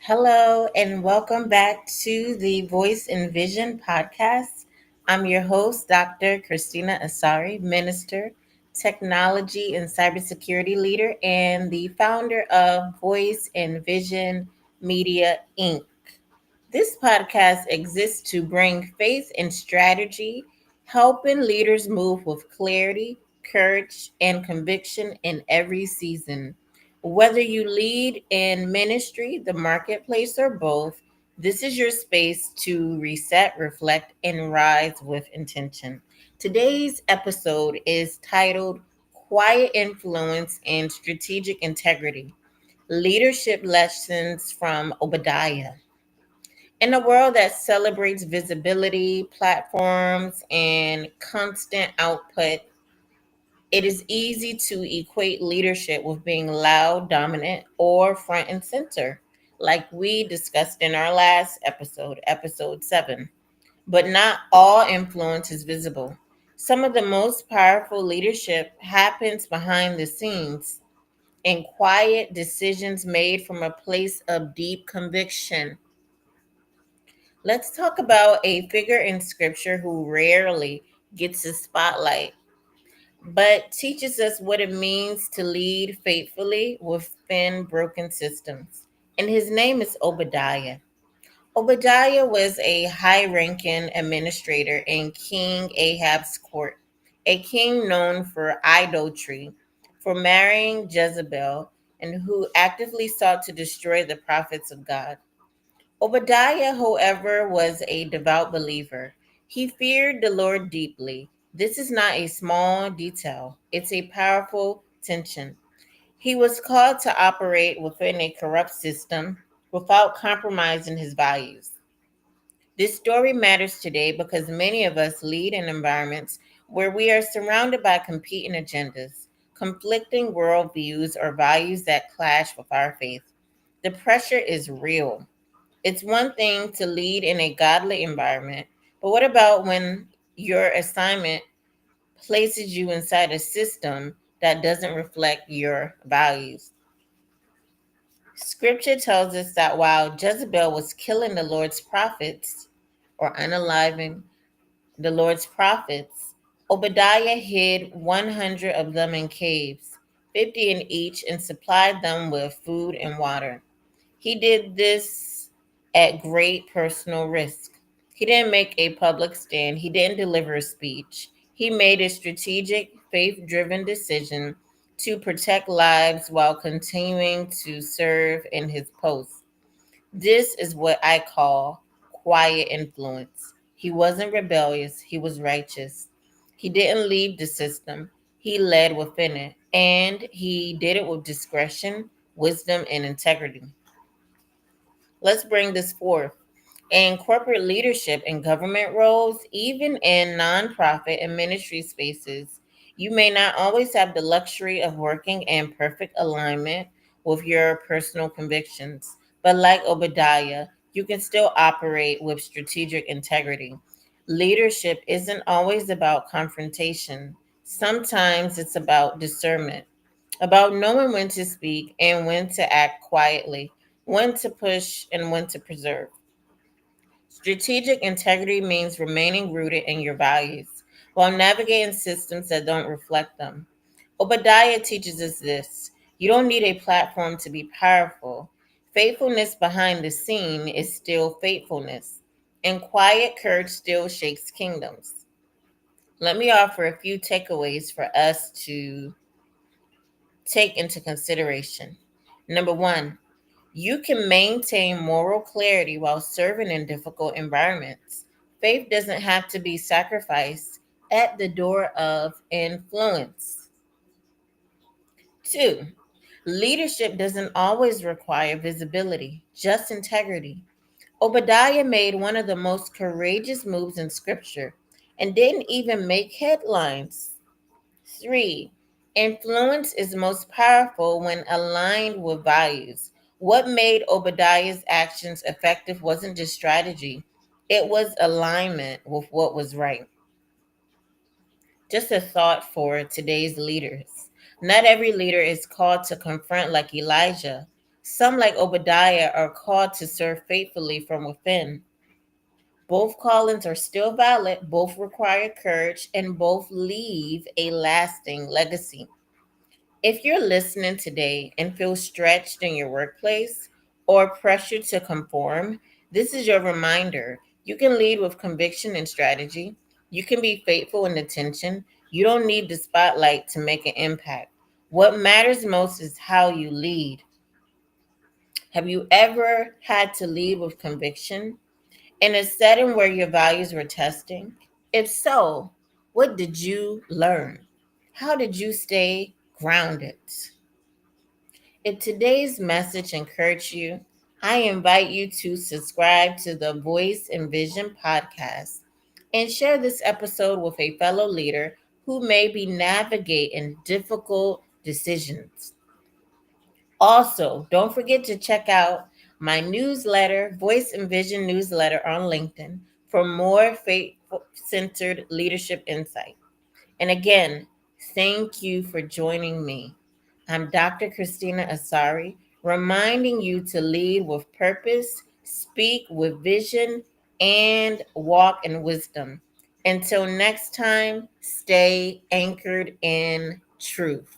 Hello, and welcome back to the Voice and Vision podcast. I'm your host, Dr. Christina Asare, minister, technology, and cybersecurity leader, and the founder of Voice and Vision Media, Inc. This podcast exists to bring faith and strategy, helping leaders move with clarity, courage, and conviction in every season. Whether you lead in ministry, the marketplace, or both, this is your space to reset, reflect, and rise with intention. Today's episode is titled Quiet Influence and Strategic Integrity, Leadership Lessons from Obadiah. In a world that celebrates visibility, platforms, and constant output, it is easy to equate leadership with being loud, dominant, or front and center, like we discussed in our last episode, episode 7. But not all influence is visible. Some of the most powerful leadership happens behind the scenes in quiet decisions made from a place of deep conviction. Let's talk about a figure in scripture who rarely gets the spotlight, but teaches us what it means to lead faithfully within broken systems. And his name is Obadiah. Obadiah was a high ranking administrator in King Ahab's court, a king known for idolatry, for marrying Jezebel, and who actively sought to destroy the prophets of God. Obadiah, however, was a devout believer. He feared the Lord deeply. This is not a small detail, it's a powerful tension. He was called to operate within a corrupt system without compromising his values. This story matters today because many of us lead in environments where we are surrounded by competing agendas, conflicting worldviews, or values that clash with our faith. The pressure is real. It's one thing to lead in a godly environment, but what about when your assignment places you inside a system that doesn't reflect your values? Scripture tells us that while Jezebel was killing the Lord's prophets or unaliving the Lord's prophets, Obadiah hid 100 of them in caves, 50 in each, and supplied them with food and water. He did this at great personal risk. He didn't make a public stand, he didn't deliver a speech. He made a strategic, faith driven decision to protect lives while continuing to serve in his post. This is what I call quiet influence. He wasn't rebellious, he was righteous. He didn't leave the system, he led within it, and he did it with discretion, wisdom, and integrity. Let's bring this forth. In corporate leadership and government roles, even in nonprofit and ministry spaces, you may not always have the luxury of working in perfect alignment with your personal convictions. But like Obadiah, you can still operate with strategic integrity. Leadership isn't always about confrontation, sometimes it's about discernment, about knowing when to speak and when to act quietly, when to push and when to preserve. Strategic integrity means remaining rooted in your values while navigating systems that don't reflect them. Obadiah teaches us this: you don't need a platform to be powerful. Faithfulness behind the scene is still faithfulness, and quiet courage still shakes kingdoms. Let me offer a few takeaways for us to take into consideration. Number one, you can maintain moral clarity while serving in difficult environments. Faith doesn't have to be sacrificed at the door of influence. Two, leadership doesn't always require visibility, just integrity. Obadiah made one of the most courageous moves in scripture and didn't even make headlines. 3. Influence is most powerful when aligned with values. What made Obadiah's actions effective wasn't just strategy, it was alignment with what was right. Just a thought for today's leaders. Not every leader is called to confront like Elijah. Some, like Obadiah, are called to serve faithfully from within. Both callings are still valid, both require courage, and both leave a lasting legacy. If you're listening today and feel stretched in your workplace or pressured to conform, this is your reminder. You can lead with conviction and strategy. You can be faithful in attention. You don't need the spotlight to make an impact. What matters most is how you lead. Have you ever had to lead with conviction in a setting where your values were testing? If so, what did you learn? How did you stay grounded? If today's message encouraged you, I invite you to subscribe to the Voice and Vision podcast and share this episode with a fellow leader who may be navigating difficult decisions. Also, don't forget to check out my newsletter, Voice and Vision newsletter on LinkedIn for more faith-centered leadership insight. And again, thank you for joining me. I'm Dr. Christina Asare, reminding you to lead with purpose, speak with vision, and walk in wisdom. Until next time, stay anchored in truth.